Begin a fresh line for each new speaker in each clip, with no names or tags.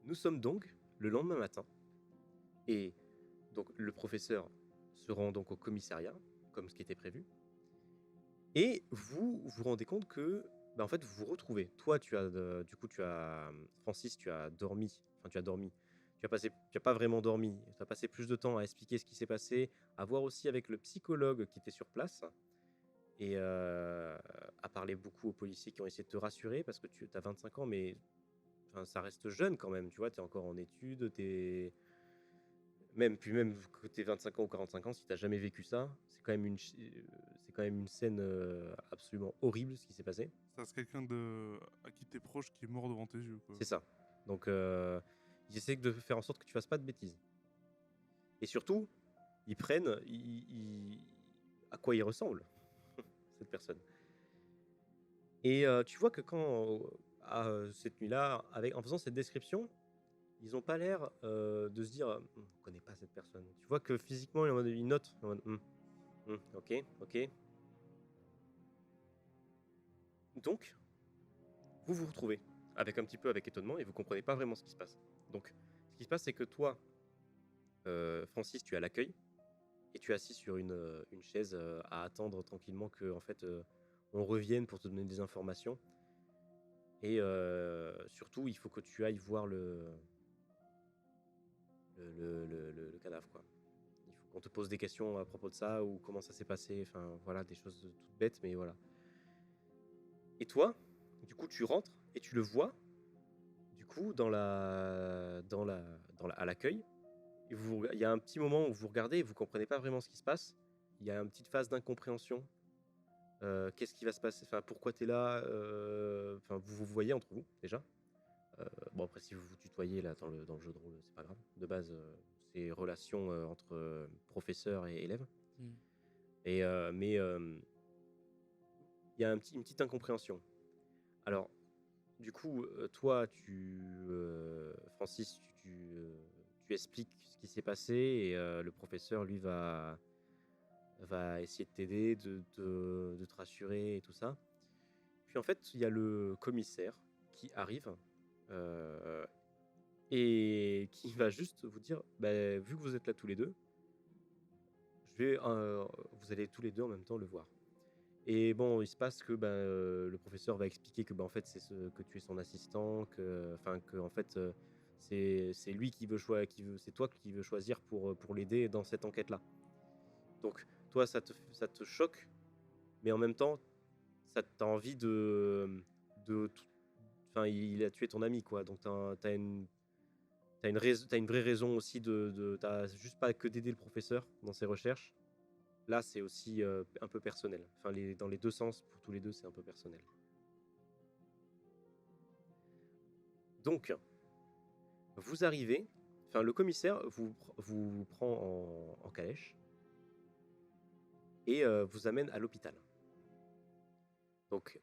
Nous sommes donc le lendemain matin, et donc le professeur se rend donc au commissariat, comme ce qui était prévu, et vous vous rendez compte que, en fait, vous vous retrouvez. Toi, du coup, Francis, tu as dormi, enfin, tu as dormi. Tu as pas vraiment dormi. Tu as passé plus de temps à expliquer ce qui s'est passé, à voir aussi avec le psychologue qui était sur place, et à parler beaucoup aux policiers qui ont essayé de te rassurer parce que tu as 25 ans, mais enfin, ça reste jeune quand même, tu vois, tu es encore en études, même que tu 25 ans ou 45 ans, si tu jamais vécu ça, c'est quand même une scène absolument horrible ce qui s'est passé.
Ça, c'est quelqu'un à qui t'es proche qui est mort devant tes yeux, quoi.
C'est ça. Donc, ils essaient de faire en sorte que tu fasses pas de bêtises. Et surtout, ils prennent à quoi il ressemble, cette personne. Et tu vois que cette nuit-là, en faisant cette description, ils ont pas l'air de se dire on connaît pas cette personne. Tu vois que physiquement, ils notent. En mode, ok, ok. Donc, vous vous retrouvez avec un petit peu avec étonnement et vous comprenez pas vraiment ce qui se passe. Donc, ce qui se passe, c'est que toi, Francis, tu es à l'accueil et tu es assis sur une chaise à attendre tranquillement que en fait on revienne pour te donner des informations. Et surtout, il faut que tu ailles voir le cadavre, quoi. Il faut qu'on te pose des questions à propos de ça ou comment ça s'est passé. Enfin, voilà, des choses toutes bêtes, mais voilà. Et toi, du coup, tu rentres et tu le vois, du coup, à l'accueil. Et il y a un petit moment où vous regardez et vous comprenez pas vraiment ce qui se passe. Il y a une petite phase d'incompréhension. Qu'est-ce qui va se passer? Enfin, pourquoi tu es là? Enfin, vous vous voyez entre vous déjà. Bon, après, si vous vous tutoyez là dans le jeu de rôle, c'est pas grave. De base, c'est relation entre professeur et élève.
Mm.
Mais il y a une petite incompréhension. Alors, du coup, toi, Francis, tu expliques ce qui s'est passé et le professeur, lui, va essayer de t'aider, de te rassurer et tout ça. Puis en fait, il y a le commissaire qui arrive euh, et qui va juste vous dire, bah, vu que vous êtes là tous les deux, vous allez tous les deux en même temps le voir. Et bon, il se passe que le professeur va expliquer que en fait que tu es son assistant, que en fait c'est lui c'est toi qui veux choisir pour l'aider dans cette enquête-là. Donc toi ça te choque, mais en même temps ça t'as envie de enfin il a tué ton ami quoi, donc t'as une vraie raison aussi t'as juste pas que d'aider le professeur dans ses recherches. Là, c'est aussi un peu personnel. Enfin, dans les deux sens, pour tous les deux, c'est un peu personnel. Donc, vous arrivez, enfin, le commissaire vous prend en calèche et vous amène à l'hôpital. Donc,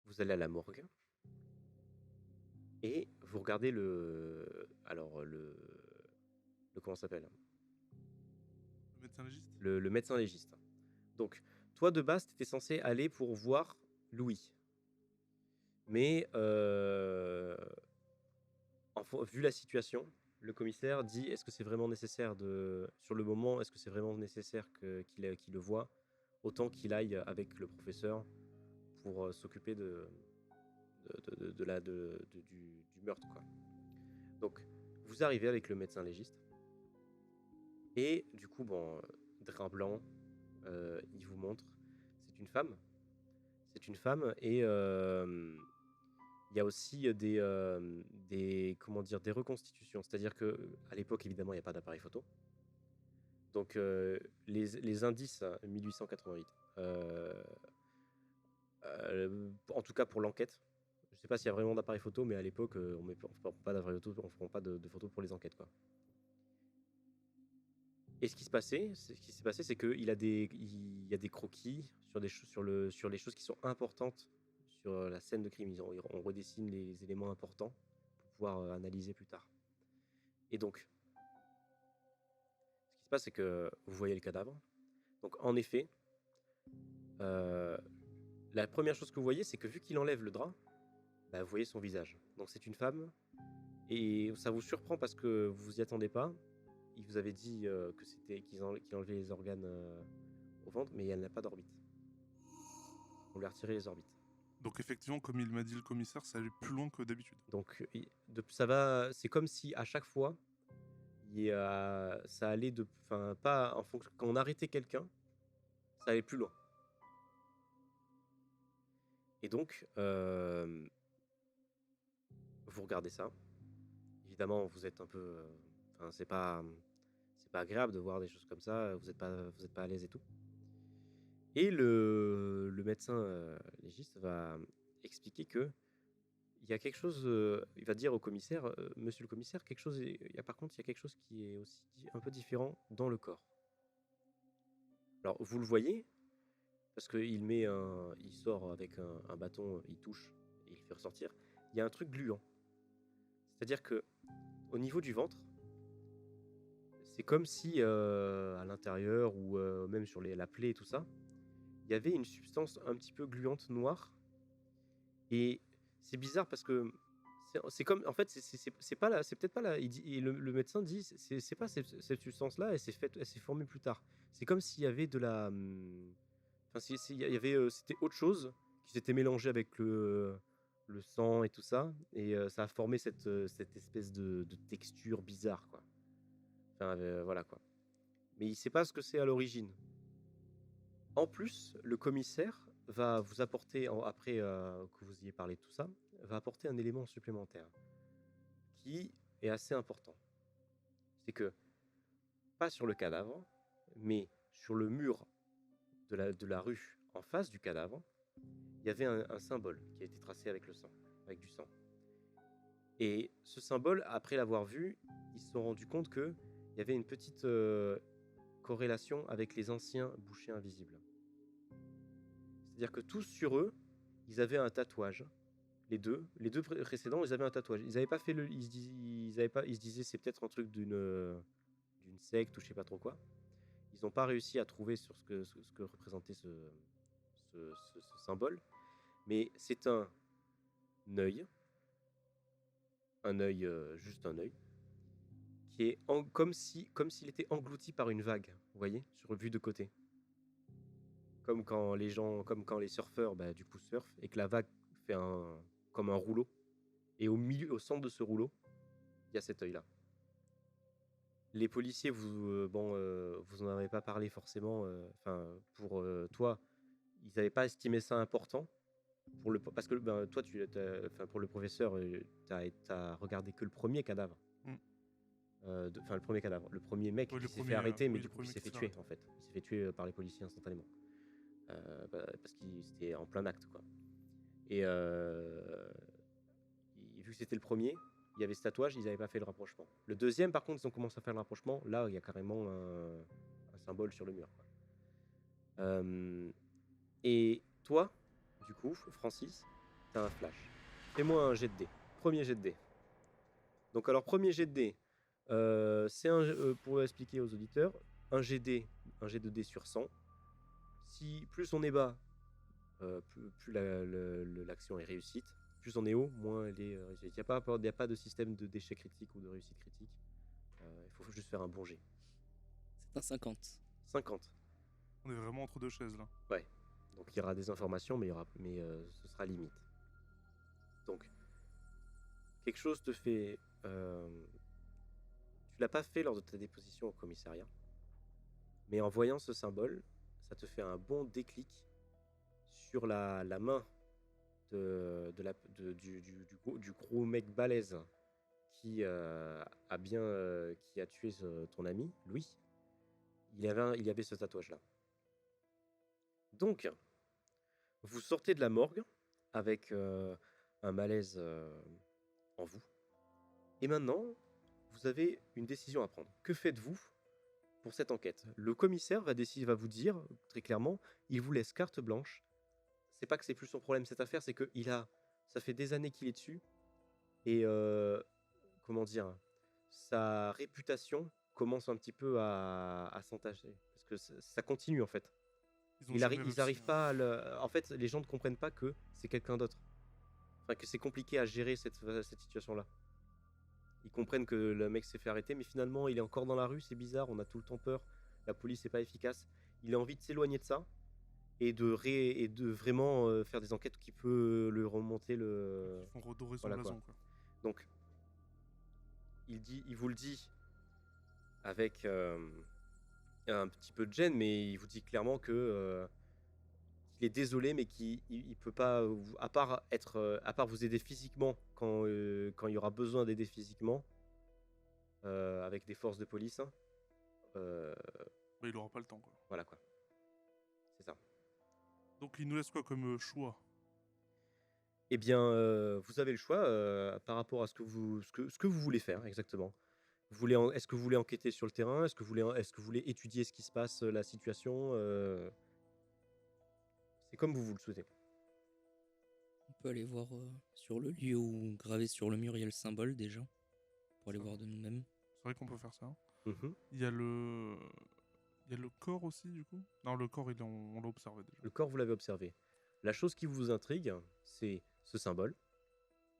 vous allez à la morgue et vous regardez alors, comment ça s'appelle?
Le médecin légiste.
Le médecin légiste. Donc, toi, de base, tu étais censé aller pour voir Louis. Mais vu la situation, le commissaire dit est-ce que c'est vraiment nécessaire sur le moment, est-ce que c'est vraiment nécessaire qu'il le voie autant qu'il aille avec le professeur pour s'occuper du meurtre, quoi. Donc, vous arrivez avec le médecin légiste et du coup, bon, drap blanc, il vous montre, c'est une femme. C'est une femme et il y a aussi comment dire, des reconstitutions. C'est-à-dire que à l'époque, évidemment, il n'y a pas d'appareil photo. Donc, les indices, 1888. En tout cas, pour l'enquête. Je ne sais pas s'il y a vraiment d'appareil photo, mais à l'époque, on ne prend pas d'appareil photo, on ne prend pas de photos pour les enquêtes, quoi. Et ce qui s'est passé, c'est qu'il il y a des croquis sur les choses qui sont importantes sur la scène de crime. On redessine les éléments importants pour pouvoir analyser plus tard. Et donc, ce qui se passe, c'est que vous voyez le cadavre. Donc, en effet, euh, la première chose que vous voyez, c'est que vu qu'il enlève le drap, bah, vous voyez son visage. Donc, c'est une femme Et ça vous surprend parce que vous vous y attendez pas. Il vous avait dit que c'était qu'il enlevait les organes au ventre, mais elle n'a pas d'orbite. On lui a retiré les orbites.
Donc effectivement, comme il m'a dit le commissaire, ça allait plus loin que d'habitude.
Donc ça va, c'est comme si à chaque fois, ça allait enfin pas en fonction. Quand on arrêtait quelqu'un, ça allait plus loin. Et donc, vous regardez ça. Évidemment, vous êtes un peu, enfin c'est pas agréable de voir des choses comme ça. Vous êtes pas à l'aise et tout. Et le médecin légiste va expliquer que il y a quelque chose, il va dire au commissaire, monsieur le commissaire, par contre, il y a quelque chose qui est aussi un peu différent dans le corps. Alors, vous le voyez, parce qu'il il sort avec un bâton, il touche, et il le fait ressortir. Il y a un truc gluant. C'est-à-dire que au niveau du ventre, c'est comme si à l'intérieur ou même sur la plaie et tout ça, il y avait une substance un petit peu gluante noire. Et c'est bizarre parce que c'est comme, en fait, c'est pas là, c'est peut-être pas là. Et le médecin dit, c'est pas cette substance-là, elle s'est formée plus tard. C'est comme s'il y avait de la, enfin, il y avait, c'était autre chose qui s'était mélangé avec le sang et tout ça, et ça a formé cette espèce de texture bizarre, quoi. Enfin, voilà quoi. Mais il sait pas ce que c'est à l'origine. En plus, le commissaire va vous apporter, après que vous ayez parlé de tout ça, va apporter un élément supplémentaire qui est assez important. C'est que, pas sur le cadavre, mais sur le mur de la rue en face du cadavre, il y avait un symbole qui a été tracé avec le sang, avec du sang. Et ce symbole, après l'avoir vu, ils se sont rendus compte qu'il y avait une petite corrélation avec les anciens bouchers invisibles. C'est-à-dire que tous sur eux, ils avaient un tatouage. Les deux précédents, ils avaient un tatouage. Ils avaient pas fait ils se disaient c'est peut-être un truc d'une secte ou je sais pas trop quoi. Ils n'ont pas réussi à trouver sur ce que représentait ce symbole. Mais c'est un œil, juste un œil, qui est comme s'il était englouti par une vague, vous voyez, sur vue de côté. Comme quand les surfeurs, bah, du coup, surfent et que la vague fait comme un rouleau. Et au centre de ce rouleau, il y a cet œil-là. Les policiers, vous en avez pas parlé forcément. Enfin, pour toi, ils n'avaient pas estimé ça important. Parce que ben, toi, pour le professeur, t'as regardé que le premier cadavre. Enfin, le premier cadavre. Le premier mec qui s'est fait arrêter, mais du coup, il s'est fait tuer, en fait. Il s'est fait tuer par les policiers instantanément. Parce qu'il était en plein acte, quoi. Et vu que c'était le premier, il y avait ce tatouage, ils n'avaient pas fait le rapprochement. Le deuxième, par contre, ils ont commencé à faire le rapprochement. Là, il y a carrément un symbole sur le mur, quoi. Et toi, du coup, Francis, t'as un flash. Fais-moi un jet de dés. Premier jet de dés. Donc, alors, premier jet de dés, c'est pour expliquer aux auditeurs, un jet de dés sur 100. Si plus on est bas, plus l'action est réussite. Plus on est haut, moins elle est réussite. Il n'y a pas de système de d'échec critique ou de réussite critique. Il faut juste faire un bon jet.
C'est un 50.
50.
On est vraiment entre deux chaises là.
Ouais. Donc il y aura des informations, mais ce sera limite. Donc, quelque chose te fait... tu l'as pas fait lors de ta déposition au commissariat, mais en voyant ce symbole, ça te fait un bon déclic sur la main du gros mec balèze qui a tué ton ami, Louis. Il y avait ce tatouage-là. Donc, vous sortez de la morgue avec un malaise en vous. Et maintenant, vous avez une décision à prendre. Que faites-vous pour cette enquête? Le commissaire va vous dire très clairement, il vous laisse carte blanche. C'est pas que c'est plus son problème cette affaire, c'est que ça fait des années qu'il est dessus. Et comment dire, sa réputation commence un petit peu à s'entacher. Parce que ça continue en fait. Ils arrivent pas à en fait, les gens ne comprennent pas que c'est quelqu'un d'autre. Enfin, que c'est compliqué à gérer cette situation-là. Ils comprennent que le mec s'est fait arrêter, mais finalement, il est encore dans la rue, c'est bizarre, on a tout le temps peur, la police n'est pas efficace. Il a envie de s'éloigner de ça et de vraiment faire des enquêtes qui peut le remonter le...
Ils font redorer son
voilà, quoi.
blason, quoi.
Donc, il vous le dit avec un petit peu de gêne, mais il vous dit clairement que qu'il est désolé, mais qu'il peut pas, à part vous aider physiquement quand il y aura besoin d'aider physiquement avec des forces de police.
Bah, il aura pas le temps, quoi.
Voilà quoi. C'est ça.
Donc il nous laisse quoi comme choix?
Eh bien, vous avez le choix par rapport à ce que vous voulez faire exactement. Est-ce que vous voulez enquêter sur le terrain? Est-ce que vous voulez étudier ce qui se passe, la situation? C'est comme vous le souhaitez.
On peut aller voir sur le lieu où gravé sur le mur il y a le symbole déjà, pour aller
Ça
voir
va.
de nous-mêmes.
C'est vrai qu'on peut faire ça.
Mhm.
Il y a le corps aussi, du coup? Non, le corps, on l'a observé déjà.
Le corps, vous l'avez observé. La chose qui vous intrigue, c'est ce symbole.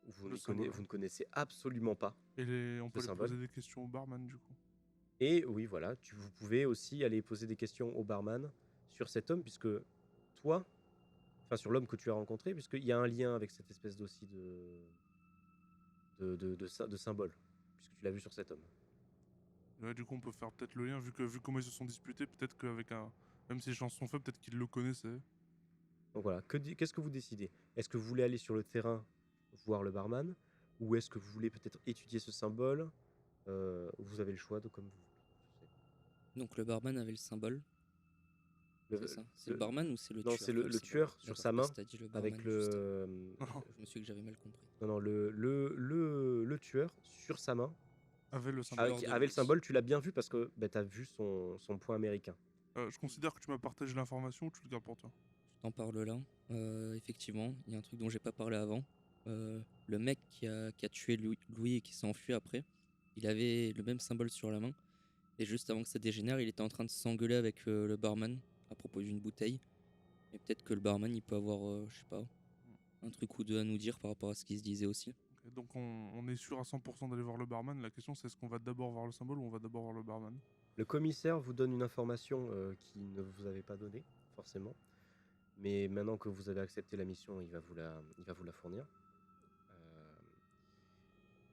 Vous ne connaissez absolument pas.
Et on peut aller
symbole.
poser des questions au barman, du coup.
Et oui, voilà, vous pouvez aussi aller poser des questions au barman sur cet homme, puisque toi, enfin sur l'homme que tu as rencontré, puisqu'il y a un lien avec cette espèce aussi de symbole, puisque tu l'as vu sur cet homme.
Ouais, du coup, on peut faire peut-être le lien, vu comment ils se sont disputés, peut-être qu'avec un... Même si les chances sont faibles, peut-être qu'ils le connaissaient.
Donc voilà, qu'est-ce que vous décidez? Est-ce que vous voulez aller sur le terrain voir le barman, ou est-ce que vous voulez peut-être étudier ce symbole? Vous avez le choix de comme vous voulez.
Donc le barman avait le symbole. C'est ça. C'est le barman ou c'est le
non,
tueur?
c'est le tueur sur sa main
T'as dit le barman
avec le.
Je me suis dit que j'avais mal compris.
Non, le tueur sur sa main
Avait le symbole.
qui avait le symbole. Tu l'as bien vu parce que tu as vu son point américain.
Je considère que tu m'as partagé l'information ou tu le gardes pour toi?
Je t'en parle là. Effectivement, il y a un truc dont j'ai pas parlé avant. Le mec qui a tué Louis et qui s'est enfui après, il avait le même symbole sur la main. Et juste avant que ça dégénère, il était en train de s'engueuler avec le barman à propos d'une bouteille. Et peut-être que le barman, il peut avoir, je sais pas, un truc ou deux à nous dire par rapport à ce qu'il se disait aussi.
Okay, donc on est sûr à 100% d'aller voir le barman. La question c'est est-ce qu'on va d'abord voir le symbole ou on va d'abord voir le barman?
Le commissaire vous donne une information qui ne vous avait pas donnée, forcément. Mais maintenant que vous avez accepté la mission, il va vous la fournir.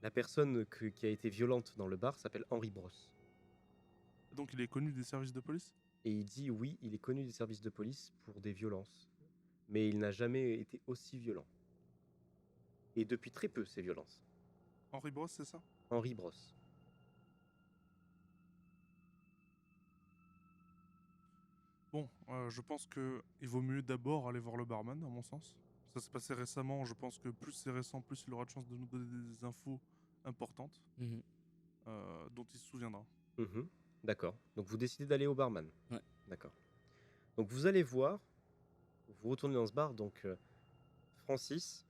La personne qui a été violente dans le bar s'appelle Henri Brosse.
Donc il est connu des services de police?
Et il dit oui, il est connu des services de police pour des violences. Mais il n'a jamais été aussi violent. Et depuis très peu, ces violences.
Henri Brosse, c'est ça?
Henri Brosse.
Bon, je pense que il vaut mieux d'abord aller voir le barman, à mon sens. Ça s'est passé récemment, je pense que plus c'est récent, plus il aura de chance de nous donner des infos importantes dont il se souviendra.
D'accord. Donc vous décidez d'aller au barman.
Ouais.
D'accord. Donc vous allez voir, vous retournez dans ce bar, donc Francis,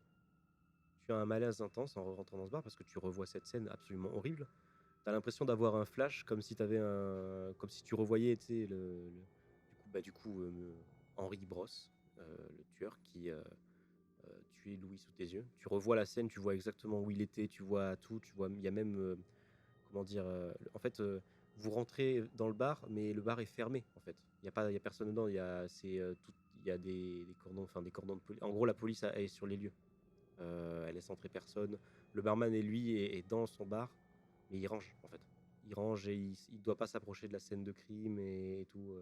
tu as un malaise intense en rentrant dans ce bar parce que tu revois cette scène absolument horrible. Tu as l'impression d'avoir un flash comme si tu revoyais, tu sais, du coup Henri Brosse, le tueur qui tuait Louis sous tes yeux. Tu revois la scène, tu vois exactement où il était, tu vois tout, il y a même comment dire, vous rentrez dans le bar, mais le bar est fermé en fait. Il y a personne dedans. Il y a des cordons de police. En gros, la police est sur les lieux. Elle laisse entrer personne. Le barman et lui est dans son bar, mais il range en fait. Il range et il doit pas s'approcher de la scène de crime et tout.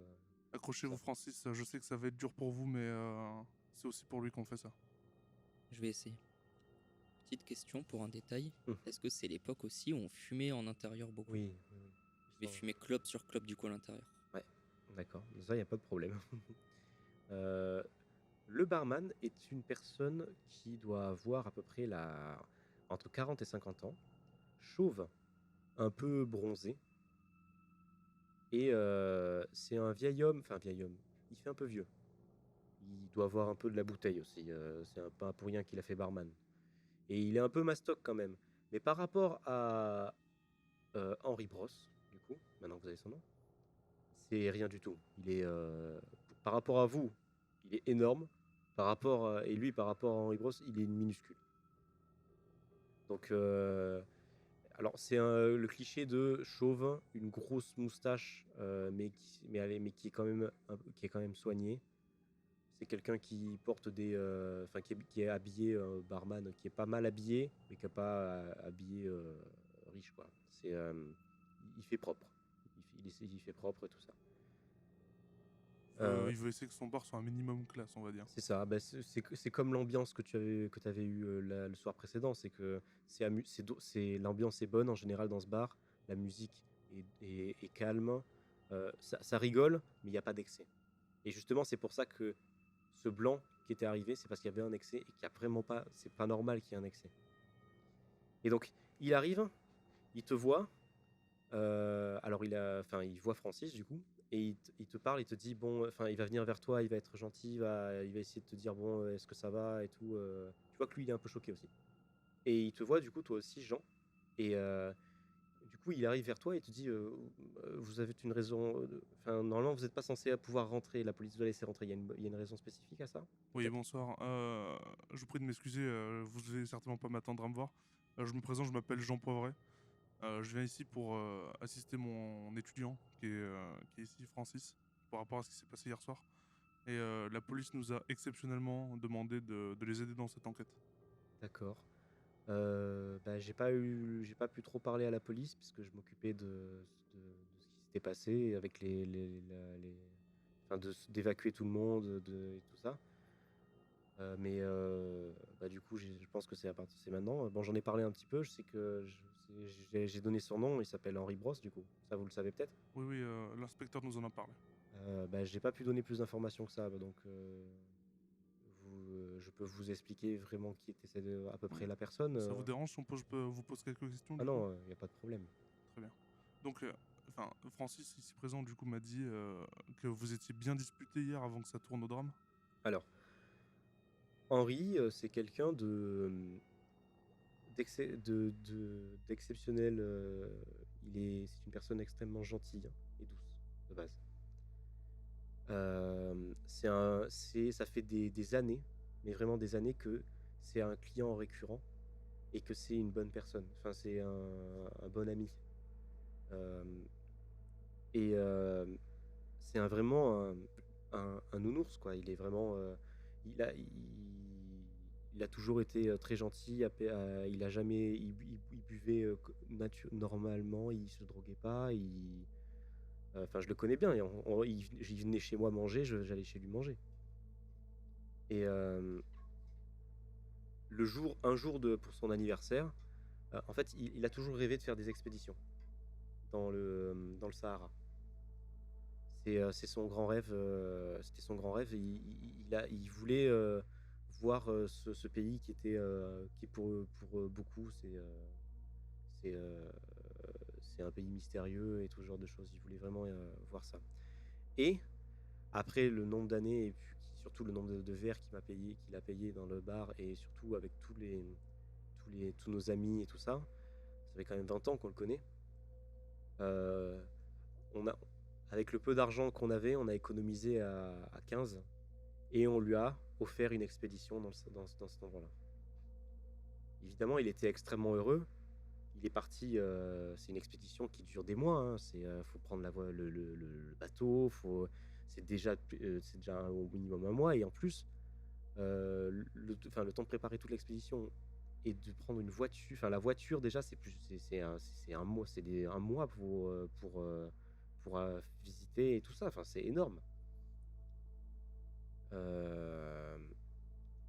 Accrochez-vous, Francis. Je sais que ça va être dur pour vous, mais c'est aussi pour lui qu'on fait ça.
Je vais essayer. Petite question pour un détail. Est-ce que c'est l'époque aussi où on fumait en intérieur beaucoup?
Oui.
Je vais fumer clope sur clope du coup à l'intérieur.
Ouais, d'accord. Ça, il n'y a pas de problème. Le barman est une personne qui doit avoir à peu près entre 40 et 50 ans, chauve, un peu bronzé. Et c'est un vieil homme, il fait un peu vieux. Il doit avoir un peu de la bouteille aussi, c'est pas pour rien qu'il a fait barman. Et il est un peu mastoc quand même. Mais par rapport à Henri Brosse, du coup, maintenant que vous avez son nom, c'est rien du tout. Il est, par rapport à vous, il est énorme. Et lui, par rapport à Henri Brosse, il est minuscule. Donc, Alors, c'est le cliché de chauve, une grosse moustache, mais qui est quand même, qui est quand même soignée. C'est quelqu'un qui porte des. Enfin, qui est habillé, barman, qui est pas mal habillé, mais qui n'est pas habillé riche, quoi. Il fait propre. Il fait propre et tout ça.
Il veut essayer que son bar soit un minimum classe, on va dire.
C'est ça. Bah, c'est comme l'ambiance que tu avais eu le soir précédent. C'est que l'ambiance est bonne en général dans ce bar. La musique est calme. Ça rigole, mais il n'y a pas d'excès. Et justement, c'est pour ça que ce blanc qui était arrivé, c'est parce qu'il y avait un excès et qu'il y a vraiment pas. C'est pas normal qu'il y ait un excès. Et donc, il arrive, il te voit. Alors, il voit Francis du coup. Et il te parle, il te dit bon, enfin, il va venir vers toi, il va être gentil, il va essayer de te dire bon, est-ce que ça va et tout. Tu vois que lui, il est un peu choqué aussi. Et il te voit du coup, toi aussi, Jean. Et du coup, il arrive vers toi et te dit vous avez une raison. Enfin, normalement, vous n'êtes pas censé pouvoir rentrer. La police vous a laissé rentrer. Il y a une raison spécifique à ça?
Oui, bonsoir. Je vous prie de m'excuser, vous allez certainement pas m'attendre à me voir. Je me présente, je m'appelle Jean Poivret. Je viens ici pour assister mon étudiant qui est ici, Francis, par rapport à ce qui s'est passé hier soir. Et la police nous a exceptionnellement demandé de les aider dans cette enquête.
D'accord. Bah, j'ai pas pu trop parler à la police puisque je m'occupais de ce qui s'était passé avec enfin, d'évacuer tout le monde et tout ça. Mais bah, du coup, je pense que c'est maintenant. Bon, j'en ai parlé un petit peu. Je sais que j'ai donné son nom. Il s'appelle Henri Brosse, du coup. Ça, vous le savez peut-être?
Oui, l'inspecteur nous en a parlé.
Bah, j'ai pas pu donner plus d'informations que ça. Donc, je peux vous expliquer vraiment qui était à peu près la personne.
Ça vous dérange si je peux vous poser quelques questions?
Ah non, il n'y a pas de problème.
Très bien. Donc, Francis, ici présent, du coup, m'a dit que vous étiez bien disputé hier avant que ça tourne au drame.
Alors, Henri, c'est quelqu'un d'exceptionnel. C'est une personne extrêmement gentille et douce de base. Ça fait des années, mais vraiment des années que c'est un client récurrent et que c'est une bonne personne. Enfin, c'est un bon ami. Et c'est vraiment un nounours, quoi. Il est vraiment. Il a toujours été très gentil. Il a jamais. Il buvait normalement. Il se droguait pas. Enfin, je le connais bien. Il venait chez moi manger. J'allais chez lui manger. Et un jour pour son anniversaire, en fait, il a toujours rêvé de faire des expéditions dans le Sahara. C'est son grand rêve. C'était son grand rêve. Il voulait voir ce pays qui est pour beaucoup, c'est un pays mystérieux et tout ce genre de choses. Il voulait vraiment voir ça. Et après le nombre d'années et puis surtout le nombre de verres qu'il a payé dans le bar et surtout avec tous nos amis et tout ça, ça fait quand même 20 ans qu'on le connaît. Avec le peu d'argent qu'on avait, on a économisé à 15 et on lui a offert une expédition dans cet endroit-là. Évidemment, il était extrêmement heureux. Il est parti, c'est une expédition qui dure des mois. Hein. Faut prendre le bateau, c'est déjà au minimum un mois. Et en plus, le temps de préparer toute l'expédition et de prendre une voiture. Enfin, la voiture, déjà, un mois pour visiter et tout ça. Enfin, c'est énorme.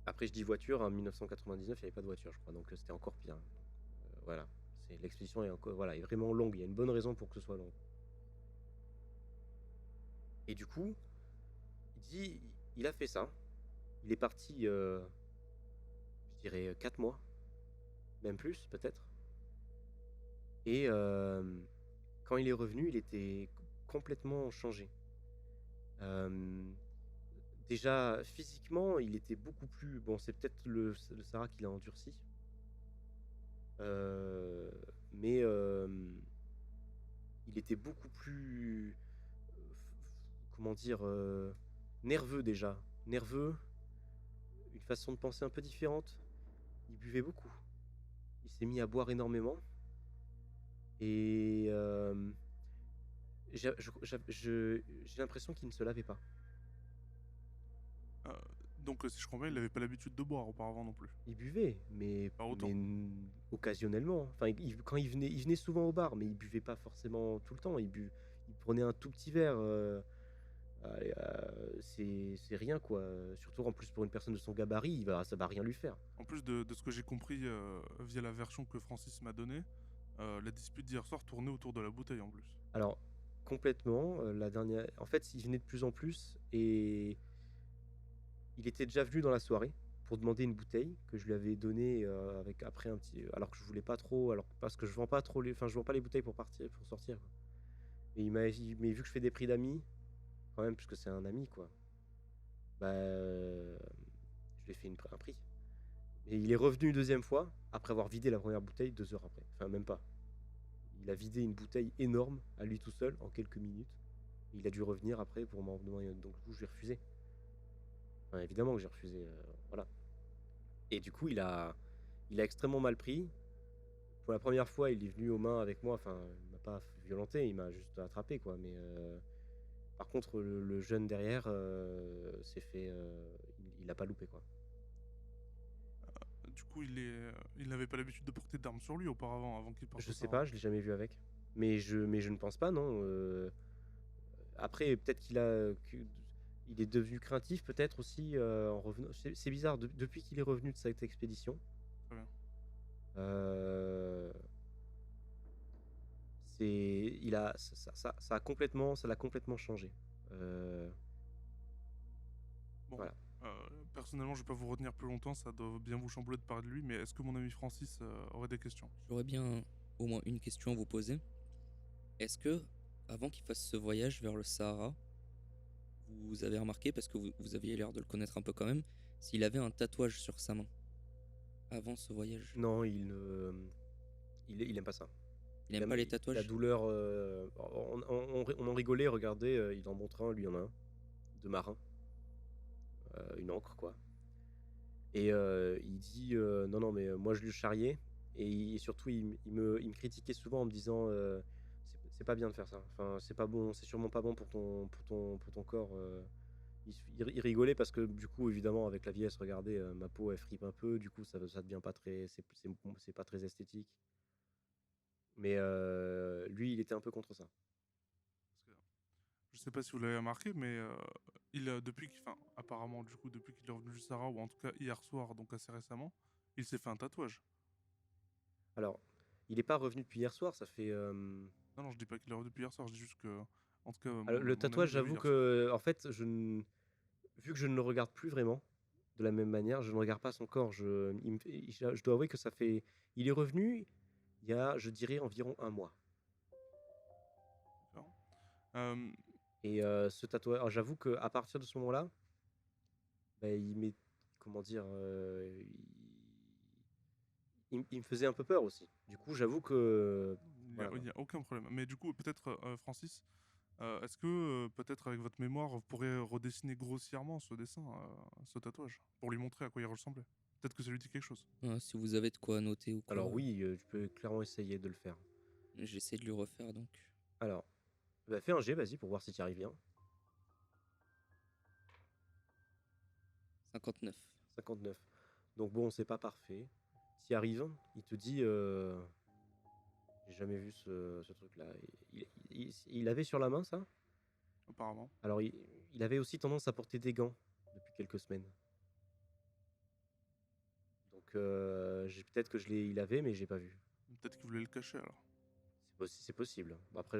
Après, je dis voiture, en 1999, il n'y avait pas de voiture, je crois, donc c'était encore pire. Voilà, l'expédition est vraiment longue. Il y a une bonne raison pour que ce soit long. Et du coup, il a fait ça. Il est parti, je dirais 4 mois, même plus peut-être. Et quand il est revenu, il était complètement changé. Déjà, physiquement, il était beaucoup plus... Bon, c'est peut-être le Sahara qui l'a endurci. Mais il était beaucoup plus... comment dire nerveux déjà. Nerveux. Une façon de penser un peu différente. Il buvait beaucoup. Il s'est mis à boire énormément. Et j'ai l'impression qu'il ne se lavait pas.
Donc, si je comprends bien, il n'avait pas l'habitude de boire auparavant non plus.
Il buvait, mais,
Pas autant.
occasionnellement. Enfin, quand il venait souvent au bar, mais il buvait pas forcément tout le temps. Il prenait un tout petit verre. C'est rien, quoi. Surtout en plus pour une personne de son gabarit, ça va rien lui faire.
En plus de ce que j'ai compris via la version que Francis m'a donnée, la dispute d'hier soir tournait autour de la bouteille en plus.
Alors, complètement. La dernière. En fait, il venait de plus en plus et il était déjà venu dans la soirée pour demander une bouteille que je lui avais donnée avec après un petit. Alors que je voulais pas trop. Alors parce que je vends pas trop les. Enfin, je vends pas les bouteilles pour sortir, quoi. Et mais vu que je fais des prix d'amis, quand même, puisque c'est un ami, quoi. Bah, je lui ai fait un prix. Et il est revenu une deuxième fois, après avoir vidé la première bouteille 2 heures après. Enfin, même pas. Il a vidé une bouteille énorme à lui tout seul en quelques minutes. Et il a dû revenir après pour m'en demander. Donc, du coup, j'ai refusé. Enfin, évidemment que j'ai refusé. Voilà. Et du coup, il a extrêmement mal pris. Pour la première fois, il est venu aux mains avec moi. Enfin, il m'a pas violenté, il m'a juste attrapé, quoi. Mais par contre, le jeune derrière s'est fait. Il a pas loupé, quoi.
Du coup, il n'avait pas l'habitude de porter d'armes sur lui auparavant, avant qu'il parte
Je
au
sais
Sahara.
pas, je l'ai jamais vu avec. Mais je ne pense pas, non. Après, peut-être il est devenu craintif, peut-être aussi en revenant. C'est bizarre, depuis qu'il est revenu de cette expédition.
Très bien.
Ça l'a complètement changé.
Bon,
Voilà.
personnellement, je vais pas vous retenir plus longtemps, ça doit bien vous chambouler de parler de lui, mais est-ce que mon ami Francis aurait des questions?
J'aurais bien au moins une question à vous poser. Est-ce que, avant qu'il fasse ce voyage vers le Sahara, vous avez remarqué, parce que vous aviez l'air de le connaître un peu quand même, s'il avait un tatouage sur sa main avant ce voyage?
Non, il aime pas ça.
Il aime pas les tatouages?
La douleur, on en rigolait, regardez, il en montre un, lui il y en a un, de marin, une encre, quoi. Et il dit non, mais moi je lui charriais. Et surtout, il me critiquait souvent en me disant c'est pas bien de faire ça. Enfin, c'est pas bon, c'est sûrement pas bon pour ton corps. Il rigolait parce que du coup, évidemment, avec la vieillesse, regardez, ma peau elle fripe un peu. Du coup, ça devient pas très, c'est pas très esthétique. Mais lui, il était un peu contre ça.
Je sais pas si vous l'avez remarqué, mais apparemment, du coup, depuis qu'il est revenu du Sahara, ou en tout cas hier soir, donc assez récemment, il s'est fait un tatouage.
Alors, il est pas revenu depuis hier soir, ça fait.
Non, je dis pas qu'il est revenu depuis hier soir, je dis juste que, en tout cas,
Alors, le
mon
tatouage,
ami l'a vu
j'avoue
hier soir.
que, en fait, vu que je ne le regarde plus vraiment de la même manière, je ne regarde pas son corps. Je dois avouer que ça fait. Il est revenu il y a, je dirais, environ 1 mois.
D'accord.
Et ce tatouage, alors, j'avoue qu'à partir de ce moment-là, bah, il m'est. Comment dire il me faisait un peu peur aussi. Du coup, j'avoue que. Voilà,
Il n'y a aucun problème. Mais du coup, peut-être, Francis, est-ce que peut-être avec votre mémoire, vous pourrez redessiner grossièrement ce dessin, ce tatouage, pour lui montrer à quoi il ressemblait? Peut-être que ça lui dit quelque chose.
Si vous avez de quoi noter ou quoi,
Alors oui, tu peux clairement essayer de le faire.
j'essaie de lui refaire donc.
Alors, bah, fais un jet, vas-y, pour voir si tu y arrives bien.
59.
59. Donc bon, c'est pas parfait. S'il arrive, il te dit j'ai jamais vu ce truc-là. Il avait sur la main ça?
Apparemment.
Alors il avait aussi tendance à porter des gants depuis quelques semaines. Donc peut-être que il avait, mais j'ai pas vu.
Peut-être qu'il voulait le cacher alors.
C'est possible. Bon, après,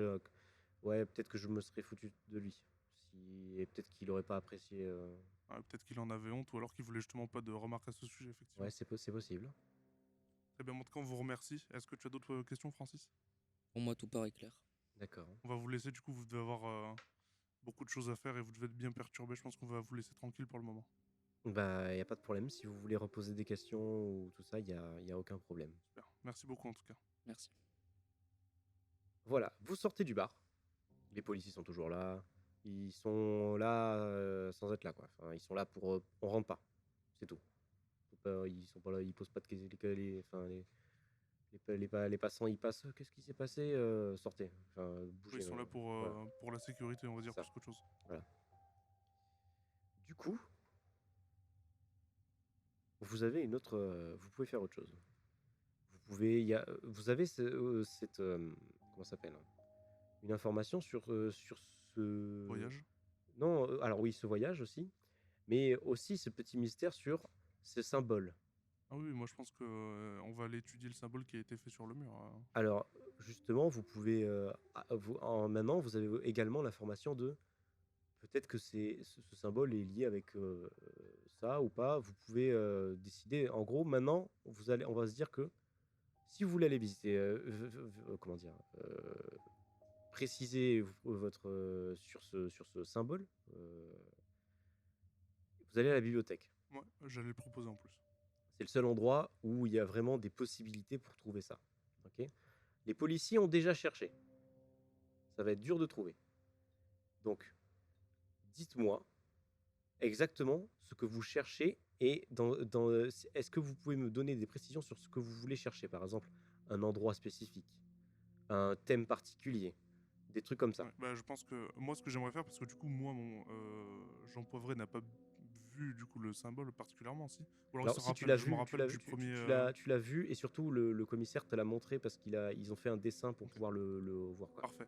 ouais, peut-être que je me serais foutu de lui. Et peut-être qu'il aurait pas apprécié.
Peut-être qu'il en avait honte ou alors qu'il voulait justement pas de remarques à ce sujet, effectivement.
Ouais, c'est possible.
Très bien, en tout cas, on vous remercie. Est-ce que tu as d'autres questions, Francis?
Pour moi, tout paraît clair.
D'accord.
On va vous laisser, du coup, vous devez avoir beaucoup de choses à faire et vous devez être bien perturbé. Je pense qu'on va vous laisser tranquille pour le moment.
Bah, y a pas de problème. Si vous voulez reposer des questions ou tout ça, y a aucun problème.
Super. Merci beaucoup en tout cas.
Merci.
Voilà, vous sortez du bar. Les policiers sont toujours là. Ils sont là sans être là, quoi. Enfin, ils sont là pour. On rentre pas. C'est tout. Ils sont pas là. Ils posent pas de questions. les passants, ils passent. Qu'est-ce qui s'est passé? Sortez. Enfin,
Oui,
bougez.
ils sont là
Voilà,
pour la sécurité, on va
c'est
dire,
ça.
plus qu'autre chose.
Voilà. Du coup, vous avez une autre. Vous pouvez faire autre chose. Vous avez cette. Comment ça s'appelle? Une information sur ce.
Voyage.
Non, alors oui, ce voyage aussi, mais aussi ce petit mystère sur ce symbole.
Ah oui, moi je pense que on va aller étudier le symbole qui a été fait sur le mur.
Alors, justement, vous pouvez. Maintenant, vous avez également l'information de. Peut-être que ce symbole est lié avec ça ou pas. Vous pouvez décider. En gros, maintenant, on va se dire que si vous voulez aller visiter, comment dire, préciser sur ce symbole, vous allez à la bibliothèque.
Ouais, j'allais le proposer en plus.
C'est le seul endroit où il y a vraiment des possibilités pour trouver ça. Ok. Les policiers ont déjà cherché. Ça va être dur de trouver. Donc, dites-moi exactement ce que vous cherchez et est-ce que vous pouvez me donner des précisions sur ce que vous voulez chercher? Par exemple, un endroit spécifique, un thème particulier, des trucs comme ça.
Ouais, bah, je pense que moi, ce que j'aimerais faire, parce que du coup, moi, mon Jean Poivré n'a pas vu du coup le symbole particulièrement, si. Ou alors il
Alors,
se
si tu
rappelle,
l'as
je me
vu,
rappelle du premier.
tu l'as vu, et surtout le commissaire te l'a montré parce ils ont fait un dessin pour
Ok,
pouvoir le voir, quoi.
parfait.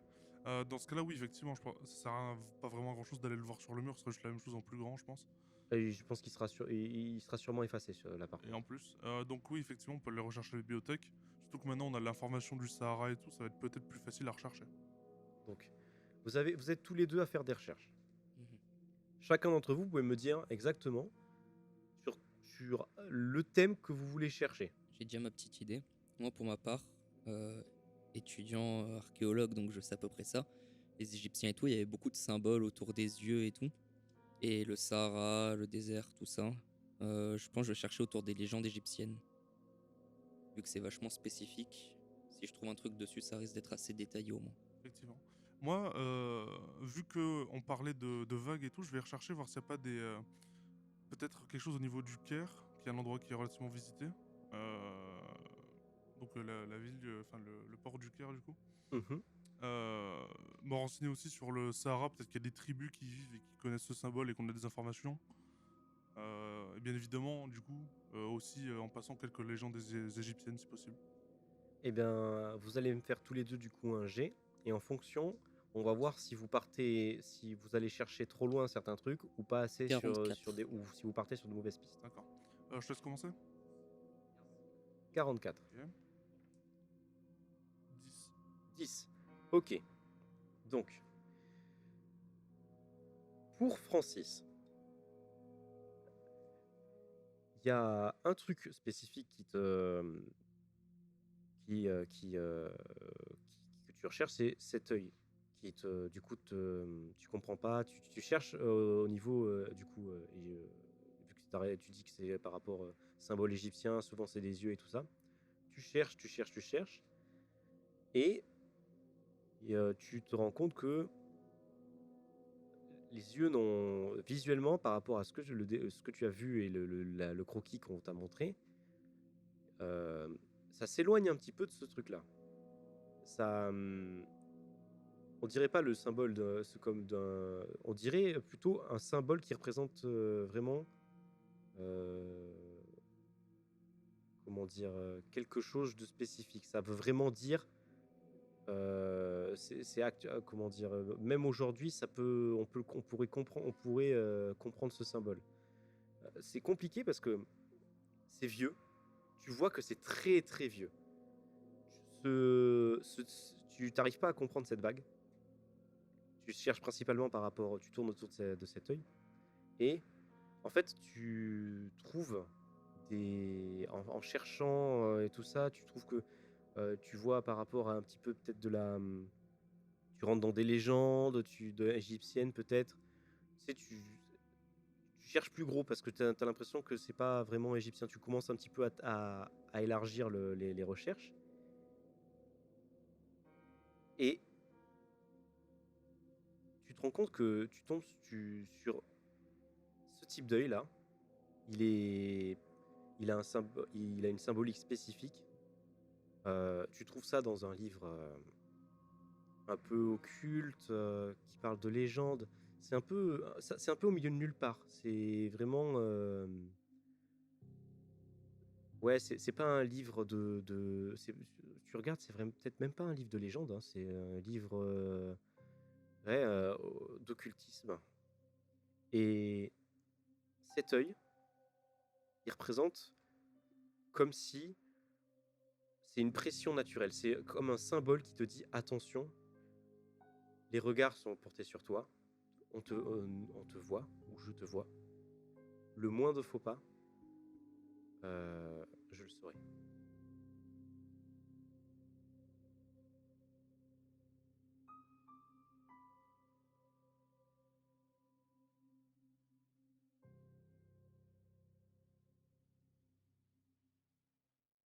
Dans ce cas-là, oui, effectivement, je pense, ça sert à pas vraiment à grand-chose d'aller le voir sur le mur, ce serait juste la même chose en plus grand, je pense.
Et je pense il sera sûrement effacé là par
Et
contre.
en plus, donc oui, effectivement, on peut aller rechercher à la bibliothèque. Surtout que maintenant, on a l'information du Sahara et tout, ça va être peut-être plus facile à rechercher.
Donc, vous êtes tous les deux à faire des recherches.
Mhm.
Chacun d'entre vous, pouvez me dire exactement sur le thème que vous voulez chercher.
J'ai déjà ma petite idée. Moi, pour ma part, étudiant archéologue, donc je sais à peu près ça. Les Égyptiens et tout, il y avait beaucoup de symboles autour des yeux et tout. Et le Sahara, le désert, tout ça. Je pense que je vais chercher autour des légendes égyptiennes. Vu que c'est vachement spécifique. Si je trouve un truc dessus, ça risque d'être assez détaillé au moins.
Effectivement. Moi, vu que on parlait de vagues et tout, je vais rechercher voir s'il n'y a pas des peut-être quelque chose au niveau du Caire, qui est un endroit qui est relativement visité. Euh, donc la ville, enfin le port du Caire du coup.
Mhm.
Me renseigner aussi sur le Sahara, peut-être qu'il y a des tribus qui vivent et qui connaissent ce symbole et qu'on a des informations. Et bien évidemment, du coup, aussi en passant quelques légendes des égyptiennes si possible.
Eh bien, vous allez me faire tous les deux du coup un G, et en fonction, on va voir si vous allez chercher trop loin certains trucs ou pas assez ou si vous partez sur de mauvaises pistes.
D'accord. Je te laisse commencer.
44.
Ok. 10.
10. Ok. Donc, pour Francis, il y a un truc spécifique que tu recherches, c'est cet œil du coup, tu comprends pas, tu cherches au niveau, du coup, vu que tu dis que c'est par rapport symbole égyptien, souvent c'est des yeux et tout ça. Tu cherches, tu cherches, tu cherches, et, tu te rends compte que les yeux n'ont visuellement par rapport à ce que tu as vu et le croquis qu'on t'a montré, euh, ça s'éloigne un petit peu de ce truc-là. Ça, on dirait pas le symbole on dirait plutôt un symbole qui représente vraiment, euh, comment dire, quelque chose de spécifique. Ça veut vraiment dire, comment dire, même aujourd'hui, on pourrait comprendre ce symbole. C'est compliqué parce que c'est vieux. Tu vois que c'est très très vieux. Tu n'arrives pas à comprendre cette vague. Tu cherches principalement tu tournes autour de cet œil. Et en fait, tu trouves en cherchant et tout ça, tu trouves que tu vois par rapport à un petit peu peut-être tu rentres dans des légendes, égyptiennes peut-être. Tu sais, tu cherches plus gros parce que tu as l'impression que c'est pas vraiment égyptien. Tu commences un petit peu à élargir les recherches. Et tu te rends compte que tu tombes sur ce type d'œil là. Il a une symbolique spécifique. Tu trouves ça dans un livre un peu occulte qui parle de légende. C'est un peu, c'est un peu au milieu de nulle part. C'est vraiment, ouais, c'est pas un livre tu regardes, c'est vraiment peut-être même pas un livre de légende. Hein, c'est un livre ouais, d'occultisme. Et cet œil, il représente comme si c'est une pression naturelle. C'est comme un symbole qui te dit attention, les regards sont portés sur toi, on te voit, ou je te vois. Le moindre faux pas, je le saurai.